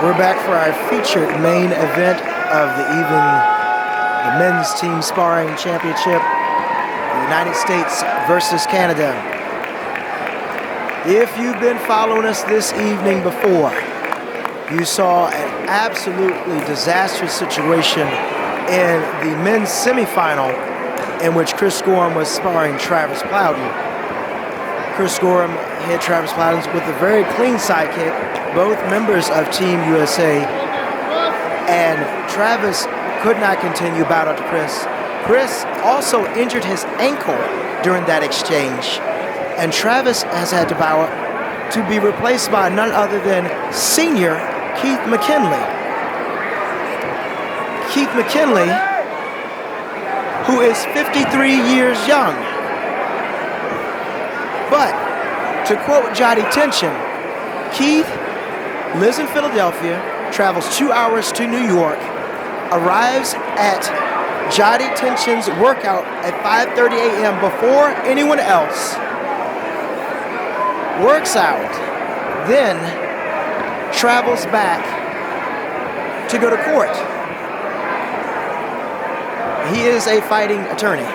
We're back for our featured main event of the evening, the men's team sparring championship, the United States versus Canada. If you've been following us this evening before, you saw an absolutely disastrous situation in the men's semifinal in which Chris Gorham was sparring Travis Plowden. Chris Gorham hit Travis Plowden with a very clean side kick, both members of Team USA, and Travis could not continue battle to Chris. Chris also injured his ankle during that exchange, and Travis has had to bow to be replaced by none other than senior Keith McKinley. Keith McKinley, who is 53 years young. But, to quote 𝙑𝙤𝙬𝙀𝙀, Keith lives in Philadelphia, travels 2 hours to New York, arrives at 𝙑𝙬𝙬�10's workout at 5:30 a.m. before anyone else, works out, then travels back to go to court. He is a fighting attorney.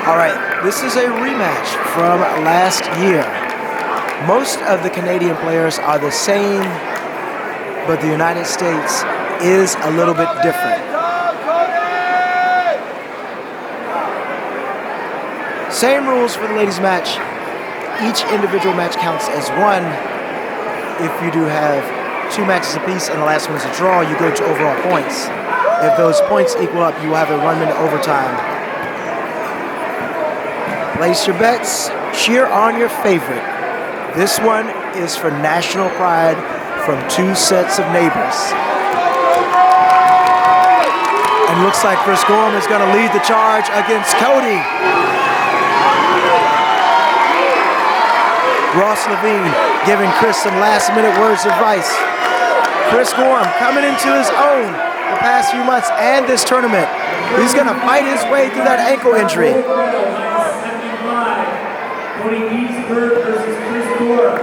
All right, this is a rematch from last year. Most of the Canadian players are the same, but the United States is a little bit different. Same rules for the ladies' match. Each individual match counts as one. If you do have 2 matches apiece and the last one is a draw, you go to overall points. If those points equal up, you will have a 1-minute overtime. Place your bets, cheer on your favorite. This one is for national pride from 2 sets of neighbors. And looks like Chris Gorham is going to lead the charge against Cody. Ross Levine giving Chris some last-minute words of advice. Chris Gorham coming into his own the past few months and this tournament. He's going to fight his way through that ankle injury. Cody Diesbourg versus Chris Gorham.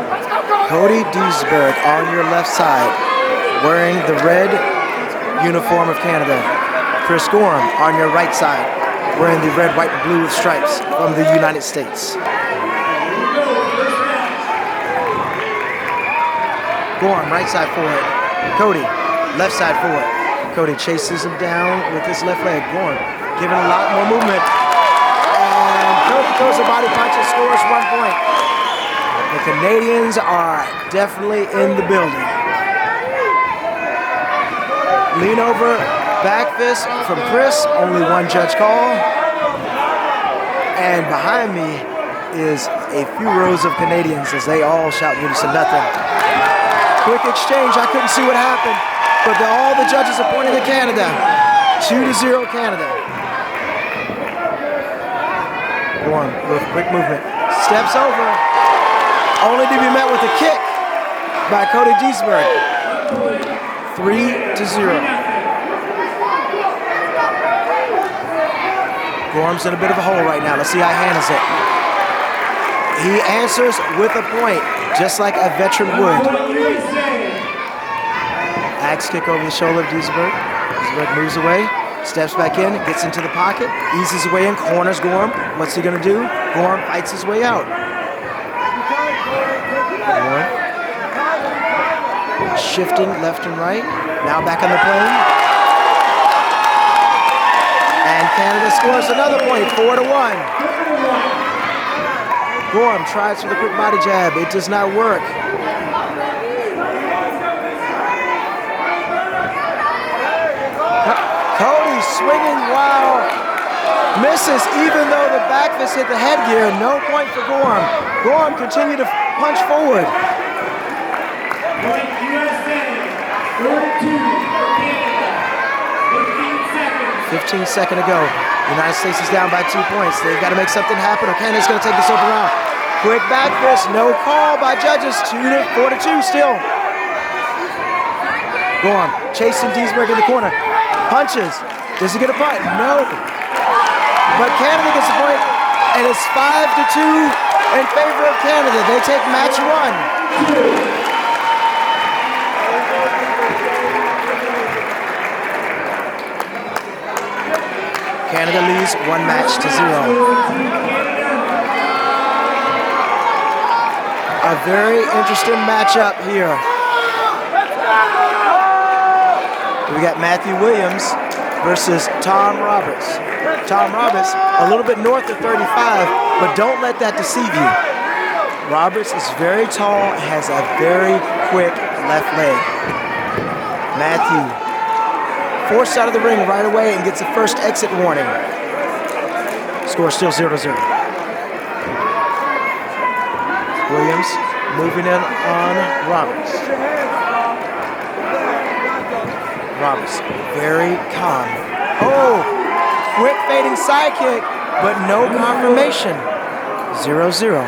Cody Diesbourg on your left side, wearing the red uniform of Canada. Chris Gorham on your right side, wearing the red, white, and blue with stripes from the United States. Gorham, right side forward. Cody, left side forward. Cody chases him down with his left leg. Gorham giving a lot more movement. Cody throws a body punch and scores 1 point. The Canadians are definitely in the building. Lean over, back fist from Chris, only 1 judge call. And behind me is a few rows of Canadians as they all shout unison nothing. Quick exchange, I couldn't see what happened, but all the judges are pointing to Canada. 2-0 Canada. Gorham with quick movement, steps over, only to be met with a kick by Cody Diesbourg. 3-0. Gorham's in a bit of a hole right now. Let's see how he handles it. He answers with a point, just like a veteran would. Axe kick over the shoulder of Diesbourg. Diesbourg moves away. Steps back in, gets into the pocket, eases away in, corners Gorham. What's he gonna do? Gorham fights his way out. Gorham shifting left and right. Now back on the plane. And Canada scores another point, 4-1. Gorham tries for the quick body jab. It does not work. Cody swinging while Misses even though the back fist hit the headgear. No point for Gorham. Gorham continued to punch forward. Point USA, 42 for Canada. 15 seconds. 15 seconds to go. The United States is down by 2 points. They've got to make something happen or Canada's going to take this open round. Quick back fist, no call by judges. 4-2 still. Gorham chasing Diesbourg in the corner. Punches. Does he get a punt? No. But Canada gets a point, and it's 5-2 in favor of Canada. They take match 1. Canada leads 1-0. A very interesting matchup here. We got Matthew Williams versus Tom Roberts. Tom Roberts, a little bit north of 35, but don't let that deceive you. Roberts is very tall, has a very quick left leg. Matthew forced out of the ring right away and gets a first exit warning. Score still 0-0. Williams moving in on Roberts. Roberts, very calm. Oh, quick fading side kick, but no confirmation. 0-0.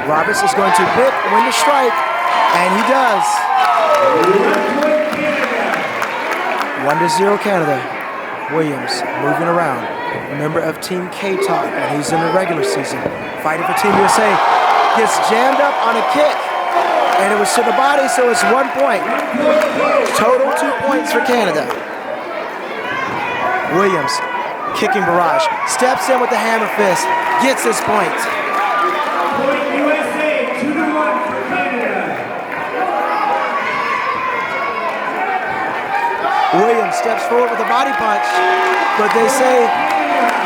Roberts is going to pick, win the strike, and he does. 1-0 Canada. Williams moving around. A member of Team K-Top, and he's in the regular season. Fighting for Team USA. Gets jammed up on a kick. And it was to the body, so it's 1 point. Total 2 points for Canada. Williams, kicking barrage, steps in with the hammer fist, gets his point. Point USA, 2-1 for Canada. Williams steps forward with a body punch, but they say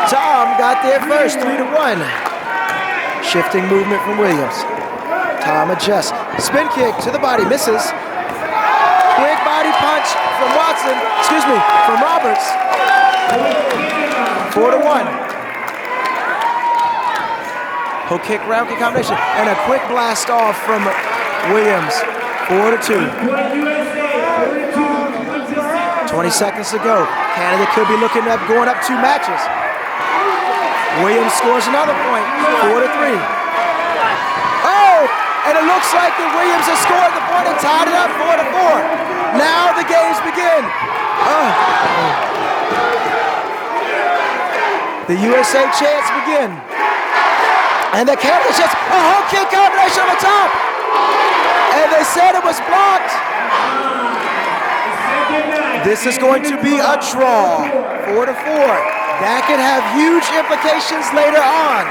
Tom got there first, 3-1. Shifting movement from Williams. Tom adjusts. Spin kick to the body, misses. Quick body punch from from Roberts. 4-1. Hook kick, round kick combination, and a quick blast off from Williams. 4-2. 20 seconds to go. Canada could be looking up, going up 2 matches. Williams scores another point. 4-3. And it looks like that Williams has scored the point and tied it up 4-4. Now the games begin. The USA chants begin. And the Canada chants a hook kick combination on the top. And they said it was blocked. This is going to be a draw. 4-4. That could have huge implications later on.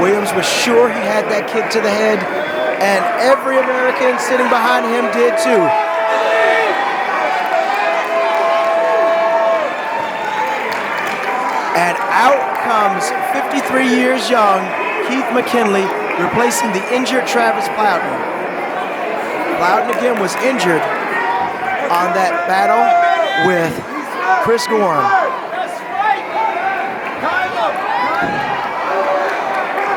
Williams was sure he had that kick to the head, and every American sitting behind him did too. And out comes 53 years young Keith McKinley, replacing the injured Travis Plowden. Plowden again was injured on that battle with Chris Gorham.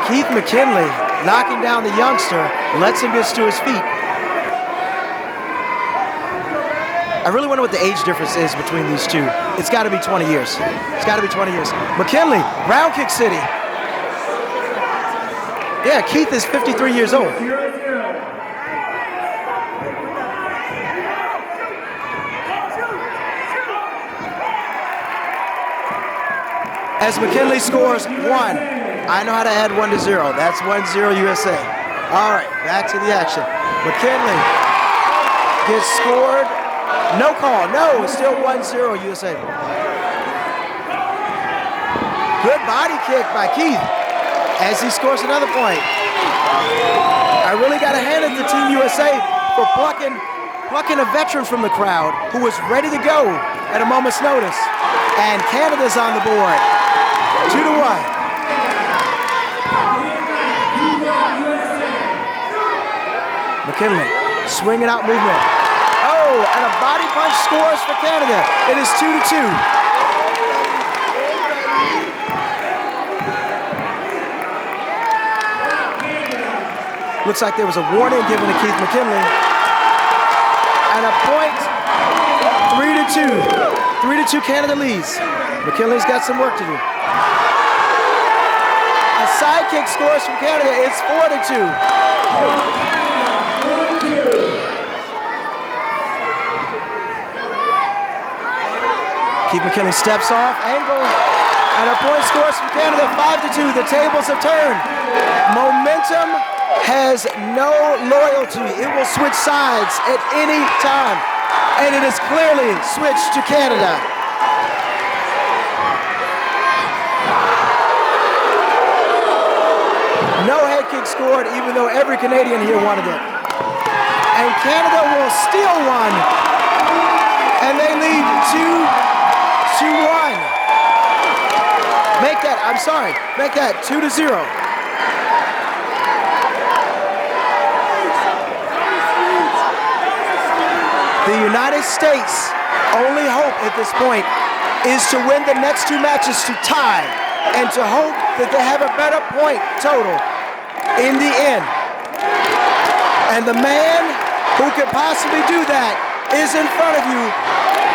Keith McKinley knocking down the youngster, lets him get to his feet. I really wonder what the age difference is between these two. It's got to be 20 years. It's got to be 20 years. McKinley, round kick city. Yeah, Keith is 53 years old. As McKinley scores 1. I know how to add 1-0. That's 1-0 USA. All right, back to the action. McKinley gets scored. No call. No, it's still 1-0 USA. Good body kick by Keith as he scores another point. I really got to hand it to Team USA for plucking a veteran from the crowd who was ready to go at a moment's notice. And Canada's on the board. 2-1. McKinley swinging out movement. Oh, and a body punch scores for Canada. It is 2-2. Looks like there was a warning given to Keith McKinley. And a point, 3-2. 3-2 Canada leads. McKinley's got some work to do. A sidekick scores from Canada. It's 4-2. Keith McKinley steps off, angle, and a point scores from Canada, 5-2. The tables have turned. Momentum has no loyalty. It will switch sides at any time, and it is clearly switched to Canada. No head kick scored, even though every Canadian here wanted it. And Canada will steal one, and they lead 2-1. Make that 2-0. The United States' only hope at this point is to win the next two matches to tie and to hope that they have a better point total in the end. And the man who could possibly do that is in front of you,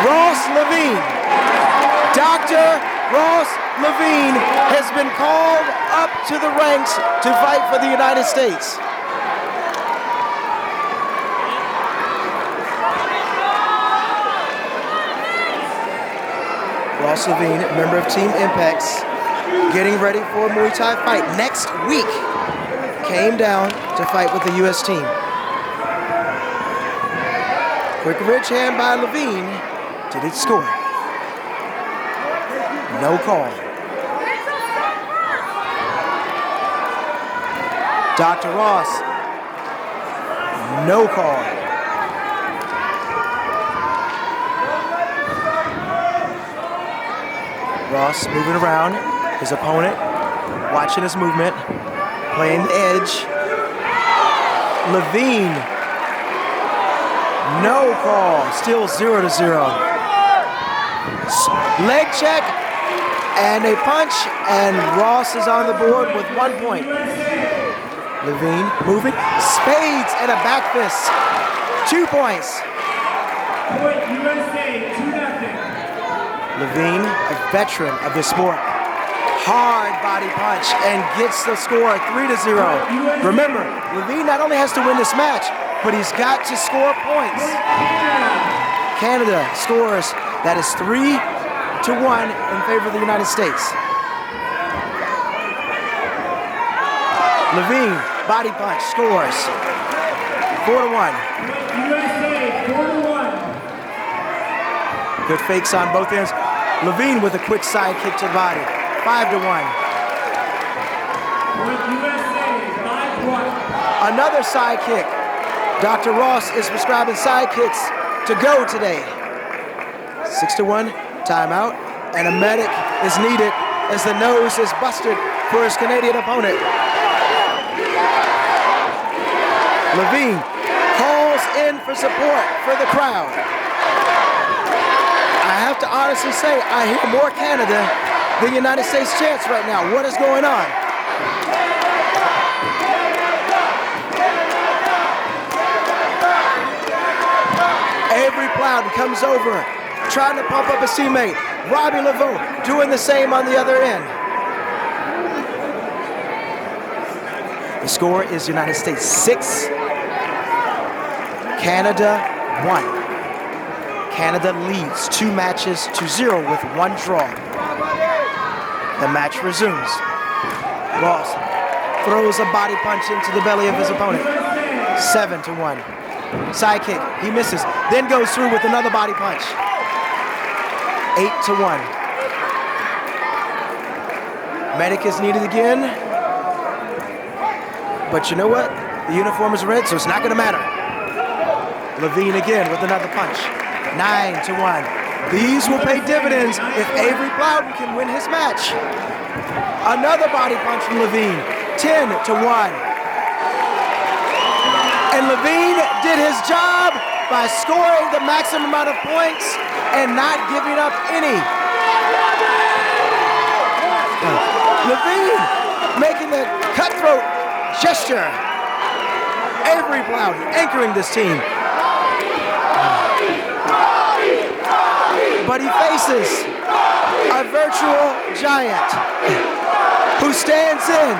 Ross Levine. Dr. Ross Levine has been called up to the ranks to fight for the United States. Ross Levine, member of Team Impact's, getting ready for a Muay Thai fight next week. Came down to fight with the U.S. team. Quick ridge hand by Levine. Did it score? No call. Dr. Ross. No call. Ross moving around his opponent, watching his movement, playing the edge. Levine, no call, still 0-0. Leg check and a punch, and Ross is on the board with 1 point. Levine moving, spades and a back fist, 2 points. Point USA, 2-0. Levine, a veteran of the sport. Hard body punch and gets the score 3-0. Remember, Levine not only has to win this match, but he's got to score points. Canada scores. That is 3-1 in favor of the United States. Levine, body punch, scores 4-1. USA, 4-1. Good fakes on both ends. Levine with a quick side kick to the body. 5-1. Point USA, 5-1. Another side kick. Dr. Ross is prescribing side kicks to go today. 6-1, timeout, and a medic is needed as the nose is busted for his Canadian opponent. Levine calls in for support for the crowd. I have to honestly say, I hear more Canada than United States chants right now. What is going on? Avery Plowden comes over, trying to pump up his teammate. Robbie Lavoie doing the same on the other end. The score is United States 6, Canada 1. Canada leads 2 matches to 0 with 1 draw. The match resumes. Ross throws a body punch into the belly of his opponent. 7-1. Side kick, he misses, then goes through with another body punch. 8-1. Medic is needed again. But you know what? The uniform is red, so it's not going to matter. Levine again with another punch. 9-1. These will pay dividends if Avery Plowden can win his match. Another body punch from Levine. 10-1. And Levine did his job by scoring the maximum amount of points and not giving up any. Levine making the cutthroat gesture. Avery Plowden anchoring this team. But he faces a virtual giant who stands in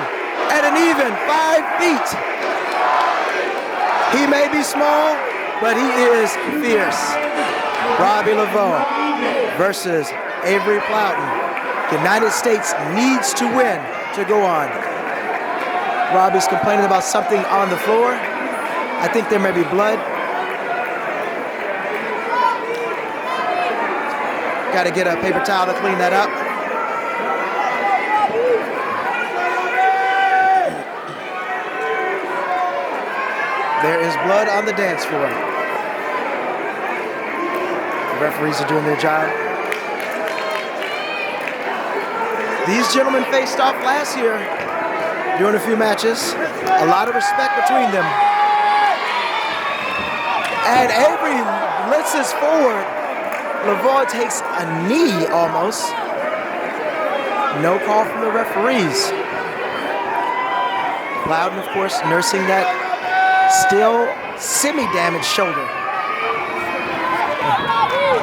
at an even 5 feet. He may be small, but he is fierce. Robbie Lavoie versus Avery Plowden. The United States needs to win to go on. Robbie's complaining about something on the floor. I think there may be blood. Got to get a paper towel to clean that up. There is blood on the dance floor. The referees are doing their job. These gentlemen faced off last year during a few matches. A lot of respect between them. And Avery blitzes forward. Lavoie takes a knee almost. No call from the referees. Plowden, of course, nursing that still semi-damaged shoulder.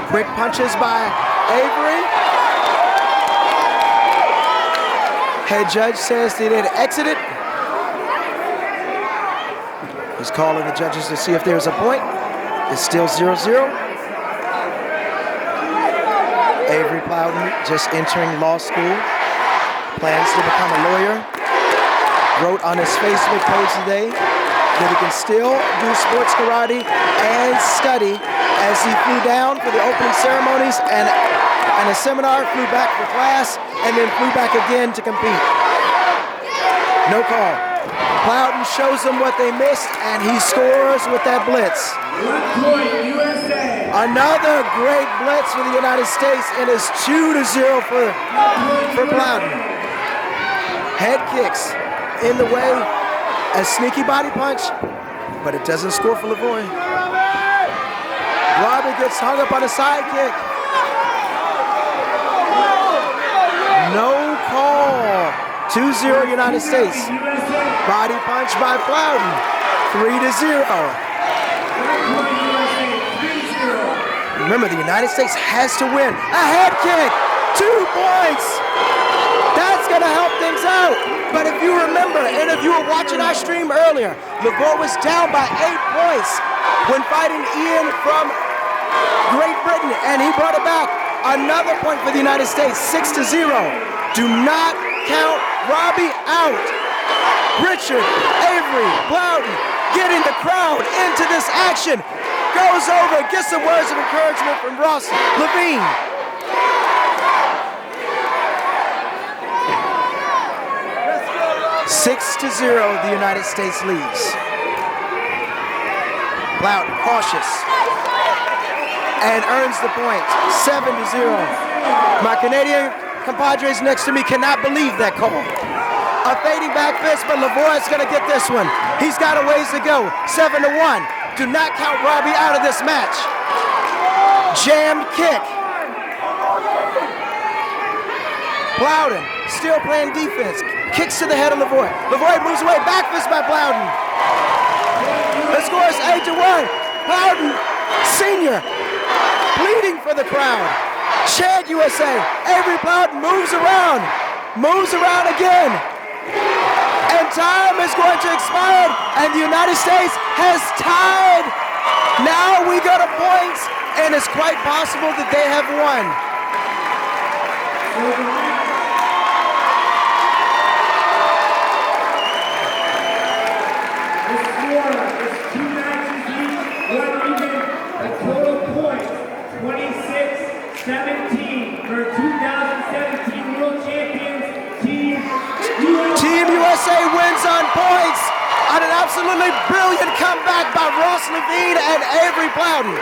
Quick punches by Avery. Head judge says they did exit it. He's calling the judges to see if there's a point. It's still 0-0. Avery Plowden just entering law school. Plans to become a lawyer. Wrote on his Facebook page today that he can still do sports karate and study, as he flew down for the opening ceremonies and a seminar, flew back for class, and then flew back again to compete. No call. Plowden shows them what they missed, and he scores with that blitz. 1 point, USA. Another great blitz for the United States, and it's 2-0 for Plowden. Head kicks in the way, a sneaky body punch, but it doesn't score for Lavoie. Robbie gets hung up on a side kick. No call. 2-0 United States. Body punch by Plowden. 3-0. Remember, the United States has to win. A head kick. 2 points. That's going to help things out. But if you remember, and if you were watching our stream earlier, Lavoie was down by 8 points when fighting Ian from Great Britain, and he brought it back. Another point for the United States, 6-0. Do not count Robbie out. Richard, Avery, Plowden getting the crowd into this action. Goes over, gets some words of encouragement from Ross Levine. Six to 0, the United States leads. Plowden cautious and earns the point. 7-0. My Canadian compadres next to me cannot believe that call. A fading back fist, but Lavoie's gonna get this one. He's got a ways to go. 7-1. Do not count Robbie out of this match. Jammed kick. Plowden still playing defense. Kicks to the head of Lavoie. Lavoie moves away. Back fist by Plowden. The score is 8-1. Plowden, senior, pleading for the crowd. Chant USA. Avery Plowden moves around. Moves around again. And time is going to expire. And the United States has tied. Now we go to points. And it's quite possible that they have won. USA wins on points on an absolutely brilliant comeback by Ross Levine and Avery Plowden.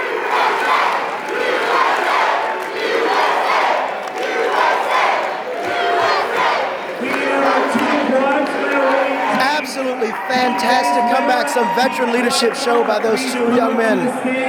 Absolutely absolutely fantastic comeback, some veteran leadership show by those two young men.